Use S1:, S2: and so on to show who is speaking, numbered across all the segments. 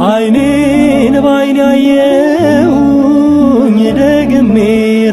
S1: አይኔን ባይኔ ያየሁኝ ደግሜ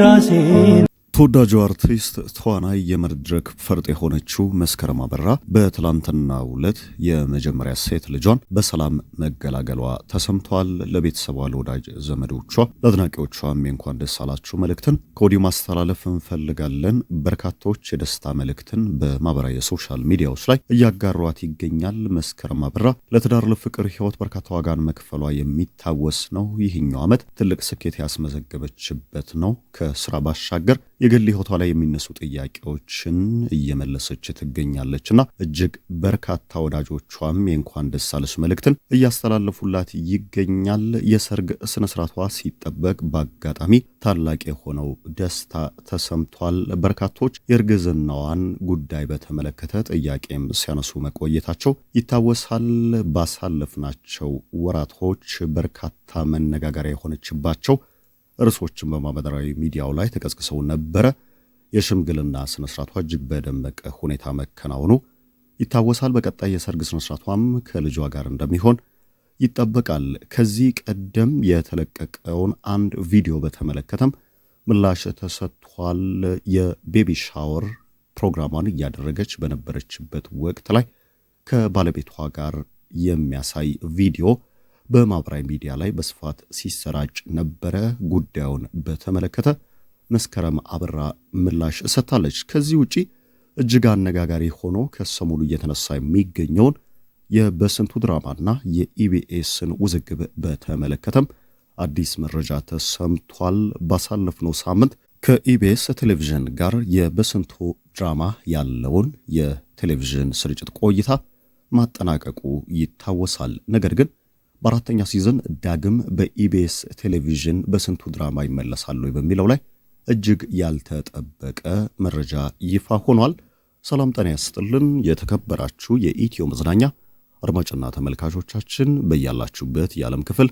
S1: ራሴን
S2: ተወዳጁ አርቲስት ተዋናይ የመድረክ ፈርጥ የሆነችው መስከረም አበራ በትላንትናው ዕለት የመጀመሪያ ሴት ልጇን በሰላም መገላገሏ ተሰምቷል። ለቤተሰቧ፣ ለወዳጅ ዘመዶቿ፣ ለአድናቂዎቿም የእንኳን ደስ አላችሁ መልእክትን ከወዲሁ ማስተላለፍ እንፈልጋለን። በርካቶች የደስታ መልእክትን በማህበራዊ የሶሻል ሚዲያዎች ላይ እያጋሯት ይገኛል። መስከረም አበራ ለትዳር ለፍቅር ህይወት በርካታ ዋጋን መክፈሏ የሚታወስ ነው። ይህኛው ዓመት ትልቅ ስኬት ያስመዘገበችበት ነው። ከስራ ባሻገር የግል ህይወቷ ላይ የሚነሱ ጥያቄዎችን እየመለሰች ትገኛለችና እጅግ በርካታ ወዳጆቿም የእንኳን ደስ አለሽ መልእክትን እያስተላለፉላት ይገኛል። የሰርግ ስነ ስርዓቷ ሲጠበቅ በአጋጣሚ ታላቅ የሆነው ደስታ ተሰምቷል። በርካቶች የእርግዝናዋን ጉዳይ በተመለከተ ጥያቄም ሲያነሱ መቆየታቸው ይታወሳል። ባሳለፍናቸው ወራቶች በርካታ መነጋገሪያ የሆነችባቸው ርዕሶችን በማህበራዊ ሚዲያው ላይ ተቀስቅሰው ነበረ። የሽምግልና ስነ ስርዓቷ እጅግ በደመቀ ሁኔታ መከናወኑ ይታወሳል። በቀጣይ የሰርግ ስነ ስርዓቷም ከልጇ ጋር እንደሚሆን ይጠበቃል። ከዚህ ቀደም የተለቀቀውን አንድ ቪዲዮ በተመለከተም ምላሽ ተሰጥቷል። የቤቢ ሻወር ፕሮግራሟን እያደረገች በነበረችበት ወቅት ላይ ከባለቤቷ ጋር የሚያሳይ ቪዲዮ በማህበራዊ ሚዲያ ላይ በስፋት ሲሰራጭ ነበረ። ጉዳዩን በተመለከተ መስከረም አበራ ምላሽ ሰጥታለች። ከዚህ ውጪ እጅግ አነጋጋሪ ሆኖ ከሰሞኑ እየተነሳ የሚገኘውን የበስንቱ ድራማና የኢቢኤስን ውዝግብ በተመለከተም አዲስ መረጃ ተሰምቷል። ባሳለፍነው ሳምንት ከኢቢኤስ ቴሌቪዥን ጋር የበስንቱ ድራማ ያለውን የቴሌቪዥን ስርጭት ቆይታ ማጠናቀቁ ይታወሳል። ነገር ግን በአራተኛ ሲዝን ዳግም በኢቢኤስ ቴሌቪዥን በስንቱ ድራማ ይመለሳሉ በሚለው ላይ እጅግ ያልተጠበቀ መረጃ ይፋ ሆኗል። ሰላም ጤና ይስጥልን። የተከበራችሁ የኢትዮ መዝናኛ አድማጭና ተመልካቾቻችን በያላችሁበት የዓለም ክፍል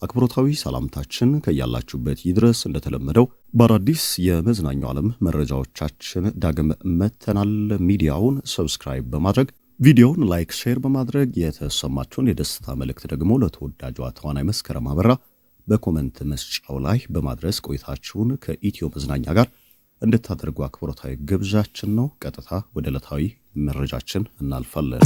S2: አክብሮታዊ ሰላምታችን ከያላችሁበት ይድረስ። እንደተለመደው በአዳዲስ የመዝናኛው ዓለም መረጃዎቻችን ዳግም መተናል። ሚዲያውን ሰብስክራይብ በማድረግ ቪዲዮውን ላይክ፣ ሼር በማድረግ የተሰማችሁን የደስታ መልእክት ደግሞ ለተወዳጇ ተዋናይ መስከረም አበራ በኮመንት መስጫው ላይ በማድረስ ቆይታችሁን ከኢትዮ መዝናኛ ጋር እንድታደርጉ አክብሮታዊ ግብዣችን ነው። ቀጥታ ወደ ዕለታዊ መረጃችን እናልፋለን።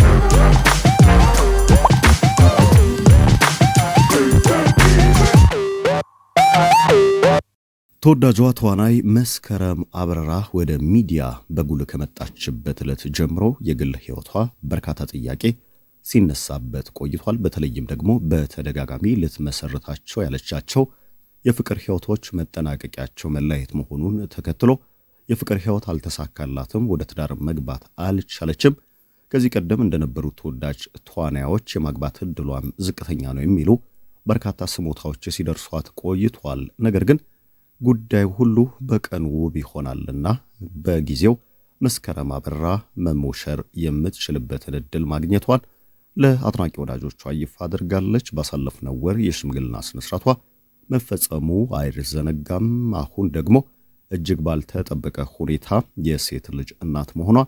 S2: ተወዳጇ ተዋናይ መስከረም አበራ ወደ ሚዲያ በጉልህ ከመጣችበት ዕለት ጀምሮ የግል ህይወቷ በርካታ ጥያቄ ሲነሳበት ቆይቷል። በተለይም ደግሞ በተደጋጋሚ ልትመሰርታቸው ያለቻቸው የፍቅር ህይወቶች መጠናቀቂያቸው መለያየት መሆኑን ተከትሎ የፍቅር ህይወት አልተሳካላትም፣ ወደ ትዳር መግባት አልቻለችም። ከዚህ ቀደም እንደነበሩት ተወዳጅ ተዋናዮች የማግባት ዕድሏም ዝቅተኛ ነው የሚሉ በርካታ ስሞታዎች ሲደርሷት ቆይቷል። ነገር ግን ጉዳዩ ሁሉ በቀኑ ውብ ይሆናልና በጊዜው መስከረም አበራ መሞሸር የምትችልበትን ዕድል ማግኘቷን ለአድናቂ ወዳጆቿ ይፋ አድርጋለች። ባሳለፍነው ወር የሽምግልና ስነ ስርዓቷ መፈጸሙ አይዘነጋም። አሁን ደግሞ እጅግ ባልተጠበቀ ሁኔታ የሴት ልጅ እናት መሆኗ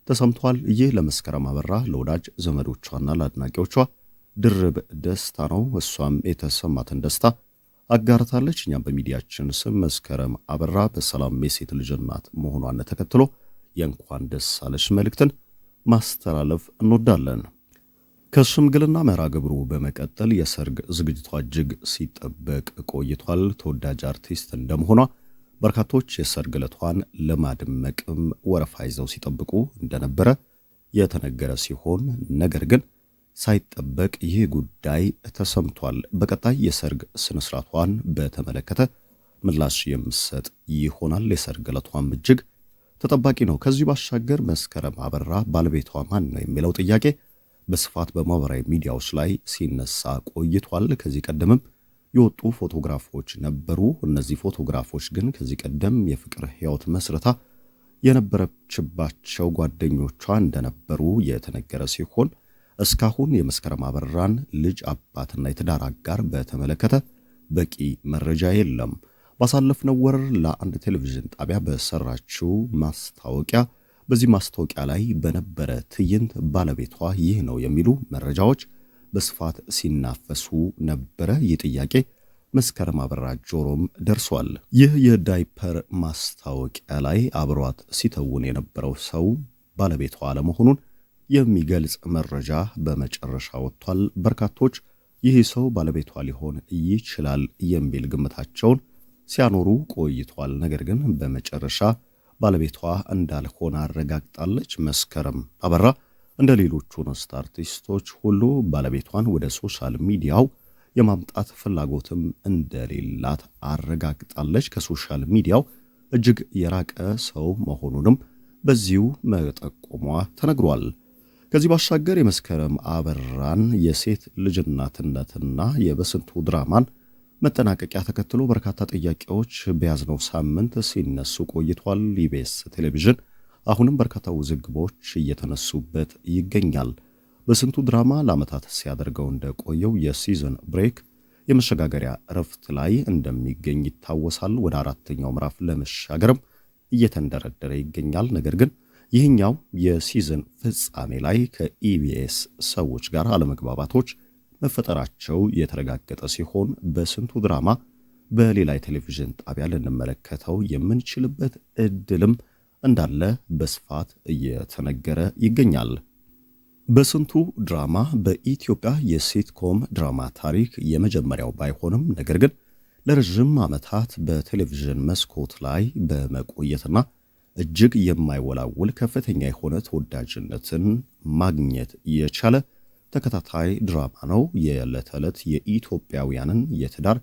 S2: ተሰምቷል። ይህ ለመስከረም አበራ ለወዳጅ ዘመዶቿና ለአድናቂዎቿ ድርብ ደስታ ነው። እሷም የተሰማትን ደስታ አጋርታለች። እኛም በሚዲያችን ስም መስከረም አበራ በሰላም የሴት ልጅ እናት መሆኗን ተከትሎ የእንኳን ደስ አለሽ መልእክትን ማስተላለፍ እንወዳለን። ከሽምግልና መርሃ ግብሩ በመቀጠል የሰርግ ዝግጅቷ እጅግ ሲጠበቅ ቆይቷል። ተወዳጅ አርቲስት እንደመሆኗ በርካቶች የሰርግ ዕለቷን ለማድመቅም ወረፋ ይዘው ሲጠብቁ እንደነበረ የተነገረ ሲሆን ነገር ግን ሳይጠበቅ ይህ ጉዳይ ተሰምቷል። በቀጣይ የሰርግ ስነ ስርዓቷን በተመለከተ ምላሽ የምሰጥ ይሆናል። የሰርግ ዕለቷም እጅግ ተጠባቂ ነው። ከዚህ ባሻገር መስከረም አበራ ባለቤቷ ማን ነው የሚለው ጥያቄ በስፋት በማህበራዊ ሚዲያዎች ላይ ሲነሳ ቆይቷል። ከዚህ ቀደምም የወጡ ፎቶግራፎች ነበሩ። እነዚህ ፎቶግራፎች ግን ከዚህ ቀደም የፍቅር ህይወት መስረታ የነበረችባቸው ጓደኞቿ እንደነበሩ የተነገረ ሲሆን እስካሁን የመስከረም አበራን ልጅ አባትና የትዳር አጋር በተመለከተ በቂ መረጃ የለም። ባሳለፍነው ወር ለአንድ ቴሌቪዥን ጣቢያ በሰራችው ማስታወቂያ በዚህ ማስታወቂያ ላይ በነበረ ትዕይንት ባለቤቷ ይህ ነው የሚሉ መረጃዎች በስፋት ሲናፈሱ ነበረ። ይህ ጥያቄ መስከረም አበራ ጆሮም ደርሷል። ይህ የዳይፐር ማስታወቂያ ላይ አብሯት ሲተውን የነበረው ሰው ባለቤቷ አለመሆኑን የሚገልጽ መረጃ በመጨረሻ ወጥቷል። በርካቶች ይህ ሰው ባለቤቷ ሊሆን ይችላል የሚል ግምታቸውን ሲያኖሩ ቆይቷል። ነገር ግን በመጨረሻ ባለቤቷ እንዳልሆነ አረጋግጣለች። መስከረም አበራ እንደ ሌሎቹ እንስት አርቲስቶች ሁሉ ባለቤቷን ወደ ሶሻል ሚዲያው የማምጣት ፍላጎትም እንደሌላት አረጋግጣለች። ከሶሻል ሚዲያው እጅግ የራቀ ሰው መሆኑንም በዚሁ መጠቆሟ ተነግሯል። ከዚህ ባሻገር የመስከረም አበራን የሴት ልጅናትነትና የበስንቱ ድራማን መጠናቀቂያ ተከትሎ በርካታ ጥያቄዎች በያዝነው ሳምንት ሲነሱ ቆይቷል። ኢቢኤስ ቴሌቪዥን አሁንም በርካታ ውዝግቦች እየተነሱበት ይገኛል። በስንቱ ድራማ ለዓመታት ሲያደርገው እንደቆየው የሲዝን ብሬክ የመሸጋገሪያ እረፍት ላይ እንደሚገኝ ይታወሳል። ወደ አራተኛው ምዕራፍ ለመሻገርም እየተንደረደረ ይገኛል። ነገር ግን ይህኛው የሲዝን ፍጻሜ ላይ ከኢቢኤስ ሰዎች ጋር አለመግባባቶች መፈጠራቸው የተረጋገጠ ሲሆን በስንቱ ድራማ በሌላ የቴሌቪዥን ጣቢያ ልንመለከተው የምንችልበት እድልም እንዳለ በስፋት እየተነገረ ይገኛል። በስንቱ ድራማ በኢትዮጵያ የሲትኮም ድራማ ታሪክ የመጀመሪያው ባይሆንም ነገር ግን ለረጅም ዓመታት በቴሌቪዥን መስኮት ላይ በመቆየትና እጅግ የማይወላውል ከፍተኛ የሆነ ተወዳጅነትን ማግኘት የቻለ ተከታታይ ድራማ ነው። የዕለት ተዕለት የኢትዮጵያውያንን የትዳር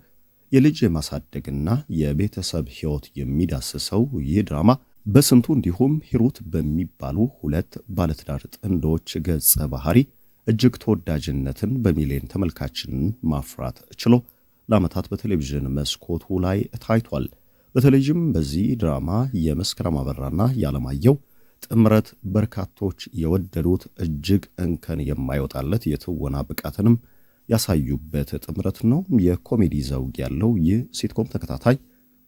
S2: የልጅ የማሳደግና የቤተሰብ ሕይወት የሚዳስሰው ይህ ድራማ በስንቱ እንዲሁም ሂሩት በሚባሉ ሁለት ባለትዳር ጥንዶች ገጸ ባህሪ እጅግ ተወዳጅነትን በሚሊዮን ተመልካችን ማፍራት ችሎ ለዓመታት በቴሌቪዥን መስኮቱ ላይ ታይቷል። በተለይም በዚህ ድራማ የመስከረም አበራና ያለማየሁ ጥምረት በርካቶች የወደዱት እጅግ እንከን የማይወጣለት የትወና ብቃትንም ያሳዩበት ጥምረት ነው። የኮሜዲ ዘውግ ያለው ይህ ሲትኮም ተከታታይ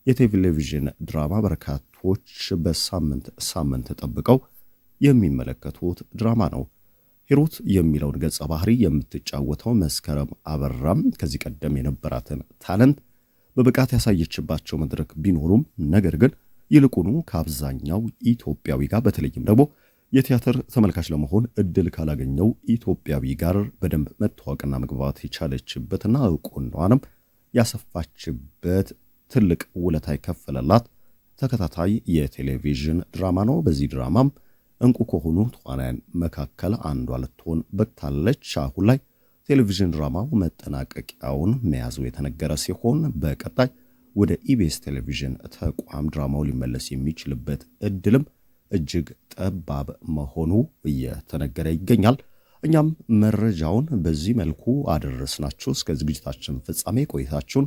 S2: የቴሌቪዥን ድራማ በርካቶች በሳምንት ጠብቀው የሚመለከቱት ድራማ ነው። ሂሩት የሚለውን ገጸ ባህሪ የምትጫወተው መስከረም አበራም ከዚህ ቀደም የነበራትን ታለንት በብቃት ያሳየችባቸው መድረክ ቢኖሩም ነገር ግን ይልቁኑ ከአብዛኛው ኢትዮጵያዊ ጋር በተለይም ደግሞ የቲያትር ተመልካች ለመሆን እድል ካላገኘው ኢትዮጵያዊ ጋር በደንብ መተዋወቅና መግባባት የቻለችበትና ዕውቅናዋንም ያሰፋችበት ትልቅ ውለታ የከፈለላት ተከታታይ የቴሌቪዥን ድራማ ነው። በዚህ ድራማም እንቁ ከሆኑ ተዋናያን መካከል አንዷ ልትሆን በቅታለች። አሁን ላይ ቴሌቪዥን ድራማው መጠናቀቂያውን መያዙ የተነገረ ሲሆን በቀጣይ ወደ ኢቢኤስ ቴሌቪዥን ተቋም ድራማው ሊመለስ የሚችልበት እድልም እጅግ ጠባብ መሆኑ እየተነገረ ይገኛል። እኛም መረጃውን በዚህ መልኩ አደረስናችሁ። እስከ ዝግጅታችን ፍጻሜ ቆይታችሁን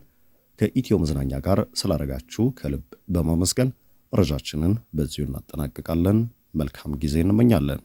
S2: ከኢትዮ መዝናኛ ጋር ስላደረጋችሁ ከልብ በማመስገን መረጃችንን በዚሁ እናጠናቅቃለን። መልካም ጊዜ እንመኛለን።